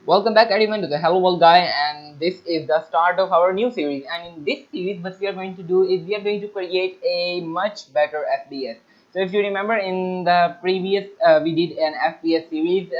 Welcome back everyone to the Hello World Guy, and this is the start of our new series. And in this series what we are going to do is we are going to create a much better FPS. So if you remember in the previous we did an FPS series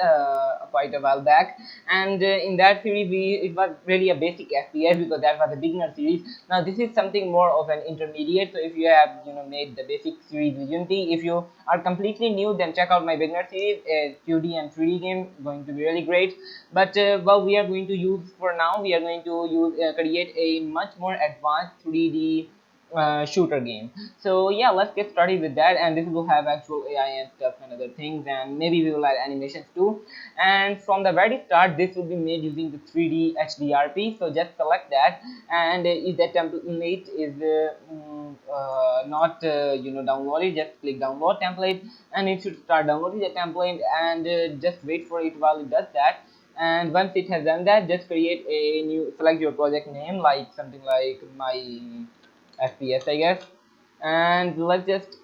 quite a while back, and in that series it was really a basic FPS because that was a beginner series. Now this is something more of an intermediate. So if you have made the basic series with Unity, if you are completely new, then check out my beginner series. 2D and 3D game going to be really great. But what we are going to use for now, we are going to create a much more advanced 3D shooter game. So yeah, let's get started with that, and this will have actual AI and stuff and other things, and maybe we will add animations too. And from the very start, this will be made using the 3D HDRP. So just select that, and if that template is not downloaded, just click download template, and it should start downloading the template, and just wait for it while it does that. And once it has done that, just create a new, select your project name like something like my FPS, I guess. And let's just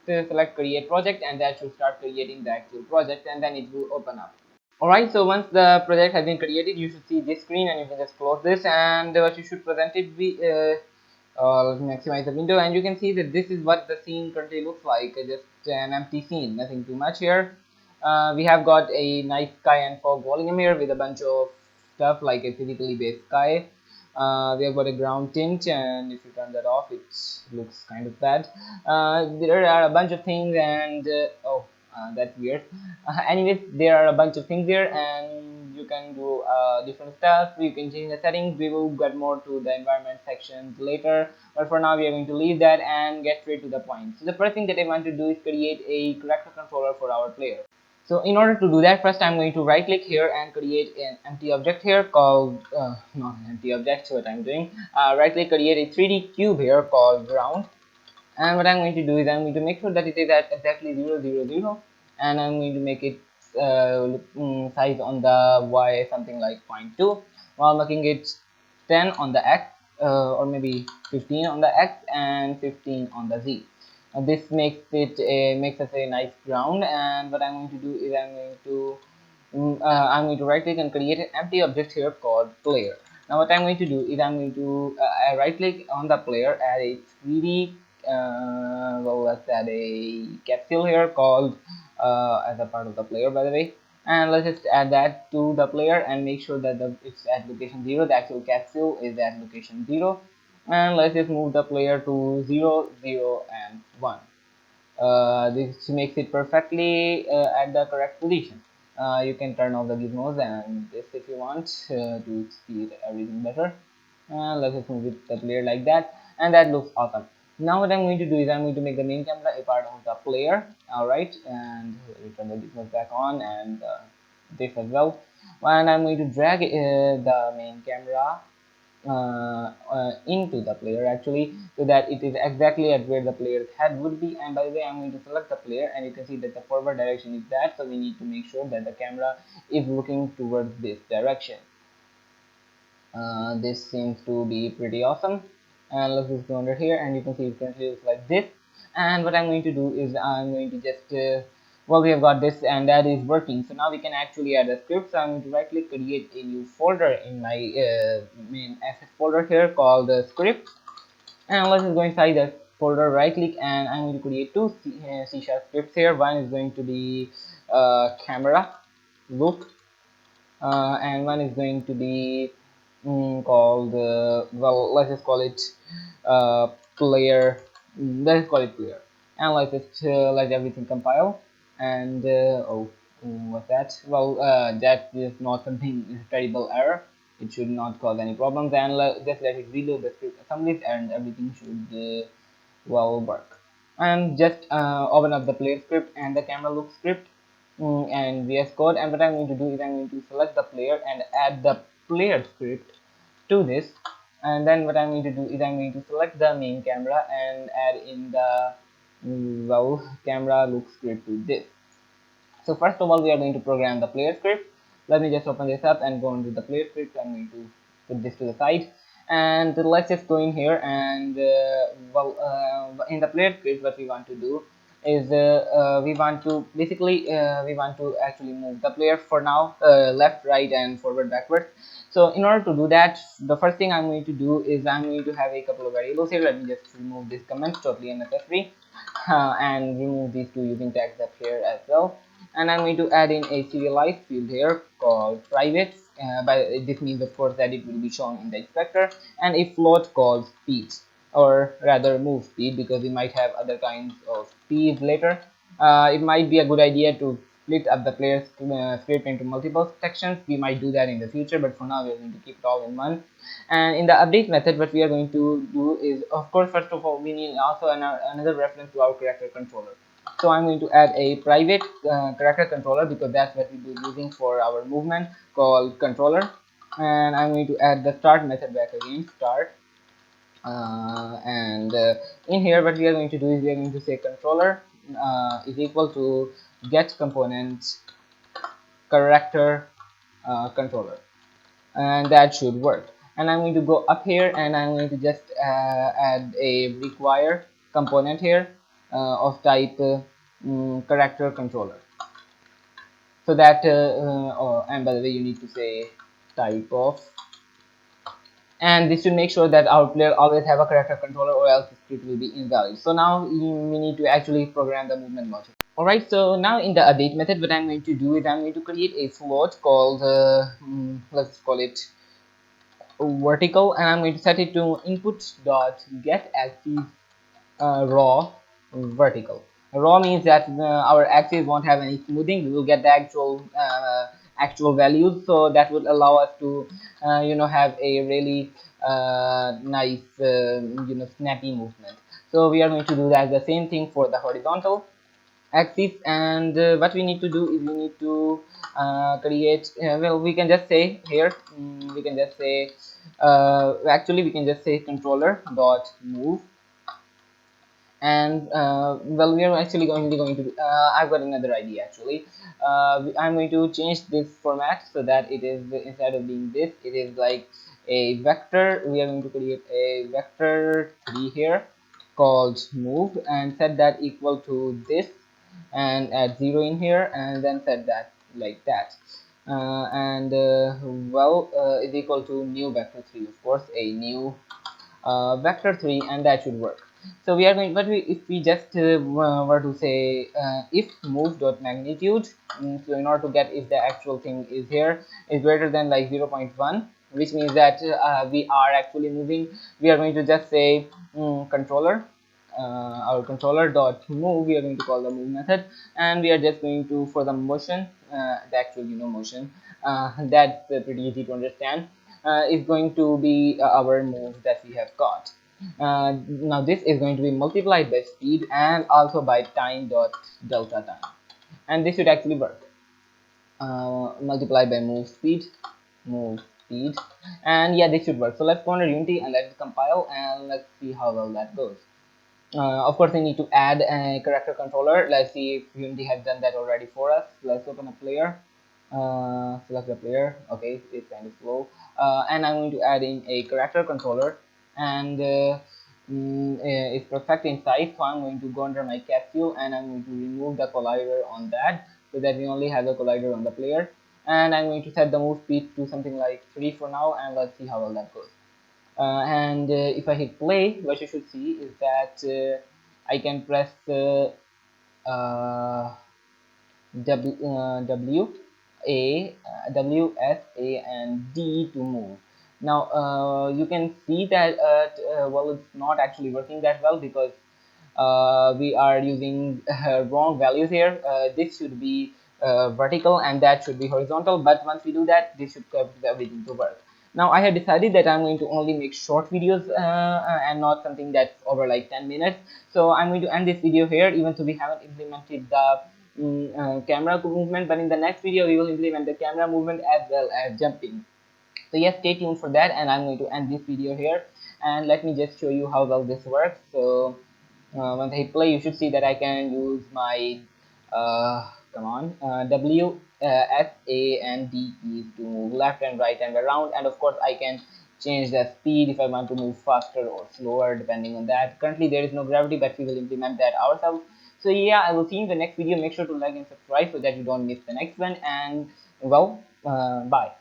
select create project, and that should start creating the actual project, and then it will open up. Alright, so once the project has been created, you should see this screen, and you can just close this, and what you should present it be let me maximize the window, and you can see that this is what the scene currently looks like. Just an empty scene, nothing too much here. We have got a nice sky and fog volume here with a bunch of stuff like a physically based sky. We have got a ground tint, and if you turn that off, it looks kind of bad. There are a bunch of things, and that's weird. Anyways, there are a bunch of things here, and you can do different stuff. You can change the settings. We will get more to the environment sections later, but for now we are going to leave that and get straight to the point. So the first thing that I want to do is create a character controller for our player. So in order to do that, first I'm going to right click here and create an empty object here called not an empty object. So what I'm doing, right click, create a 3D cube here called ground. And what I'm going to do is I'm going to make sure that it is at exactly 0 0 0, and I'm going to make it size on the y something like 0.2, while making it 10 on the x, or maybe 15 on the x and 15 on the z. This makes us a nice ground. And what I'm going to do is I'm going to right click and create an empty object here called player. Now what I'm going to do is I'm going to right click on the player, add a 3D let's add a capsule here called as a part of the player, by the way. And let's just add that to the player and make sure that it's at location 0. The actual capsule is at location 0. And let's just move the player to 0 0 and 1. This makes it perfectly at the correct position. You can turn off the gizmos and this if you want to see everything better. Let's just move it the player like that, and that looks awesome. Now what I'm going to do is I'm going to make the main camera a part of the player. Alright, and return the gizmos back on, and this as well. And I'm going to drag the main camera into the player actually, so that it is exactly at where the player's head would be. And by the way, I'm going to select the player, and you can see that the forward direction is that, so we need to make sure that the camera is looking towards this direction. This seems to be pretty awesome. And let's just go under here, and you can see it currently looks like this. And what I'm going to do is I'm going to just well, we have got this, and that is working. So now we can actually add a script. So I'm going to right click, create a new folder in my main asset folder here called script. And let's just go inside that folder, right click, and I'm going to create two C# scripts here. One is going to be camera look, and one is going to be called well, let's just call it player. Let's call it player, and let's just let everything compile. And what's that? Well, that is not something terrible error. It should not cause any problems, and just let it reload the script assemblies, and everything should well work. And just open up the player script and the camera look script, and VS Code. And what I'm going to do is I'm going to select the player and add the player script to this. And then what I'm going to do is I'm going to select the main camera and add in the well camera look script to this. So first of all, we are going to program the player script. Let me just open this up and go into the player script. I'm going to put this to the side, and let's just go in here and in the player script, what we want to do is we want to basically we want to actually move the player for now left, right, and forward, backwards. So in order to do that, the first thing I'm going to do is I'm going to have a couple of variables here. Let me just remove this comment, totally unnecessary, and remove these two using tags up here as well. And I'm going to add in a serialized field here called private. By this means, of course, that it will be shown in the inspector, and a float called speed, or rather move speed, because we might have other kinds of speeds later. It might be a good idea to split up the player's script into multiple sections. We might do that in the future, but for now we're going to keep it all in one. And in the update method, what we are going to do is, of course, first of all, we need also another reference to our character controller. So I'm going to add a private character controller, because that's what we'll be using for our movement, called controller. And I'm going to add the start method back again, start. And in here, what we are going to do is we are going to say controller is equal to get component character controller, and that should work. And I'm going to go up here, and I'm going to just add a require component here of type character controller, so that oh, and by the way, you need to say type of, and this should make sure that our player always have a character controller, or else the script will be invalid. So now we need to actually program the movement logic. Alright, so now in the update method, what I'm going to do is I'm going to create a float called let's call it vertical, and I'm going to set it to input dot get axis raw vertical. Raw means that our axis won't have any smoothing. We will get the actual values, so that would allow us to have a really nice snappy movement. So we are going to do that the same thing for the horizontal axis. And what we need to do is we need to create well, we can just say here, we can just say actually we can just say controller dot move. And well, we are actually going to I've got another idea actually. I'm going to change this format so that it is, instead of being this, it is like a vector. We are going to create a vector 3 here called move, and set that equal to this, and add 0 in here, and then set that like that. And well, is equal to new vector 3, of course, a new vector 3, and that should work. So we are going, but if we just were to say if move dot magnitude, so in order to get if the actual thing is here is greater than like 0.1, which means that we are actually moving, we are going to just say controller, our controller dot move, we are going to call the move method, and we are just going to, for the motion, the actual motion, that's pretty easy to understand, is going to be our move that we have got. Now this is going to be multiplied by speed, and also by time dot delta time, and this should actually work. Multiply by move speed, and yeah, this should work. So let's go under Unity and let's compile, and let's see how well that goes. Of course, we need to add a character controller. Let's see if Unity has done that already for us. Let's open a player, select the player. Okay, it's kind of slow, and I'm going to add in a character controller, and it's perfect in size, so I'm going to go under my capsule, and I'm going to remove the collider on that, so that we only have the collider on the player. And I'm going to set the move speed to something like 3 for now, and let's see how well that goes. And if I hit play, what you should see is that I can press W, A, W, S, A, and D to move. Now you can see that well, it's not actually working that well, because we are using wrong values here. This should be vertical, and that should be horizontal, but once we do that, this should cause everything to work. Now I have decided that I'm going to only make short videos and not something that's over like 10 minutes. So I'm going to end this video here, even though we haven't implemented the camera movement, but in the next video we will implement the camera movement as well as jumping. So yes, stay tuned for that, and I'm going to end this video here, and let me just show you how well this works. So once I hit play, you should see that I can use my come on, W, S, A, and D keys to move left and right and around, and of course I can change the speed if I want to move faster or slower depending on that. Currently there is no gravity, but we will implement that ourselves. So yeah, I will see you in the next video. Make sure to like and subscribe so that you don't miss the next one. And well, bye.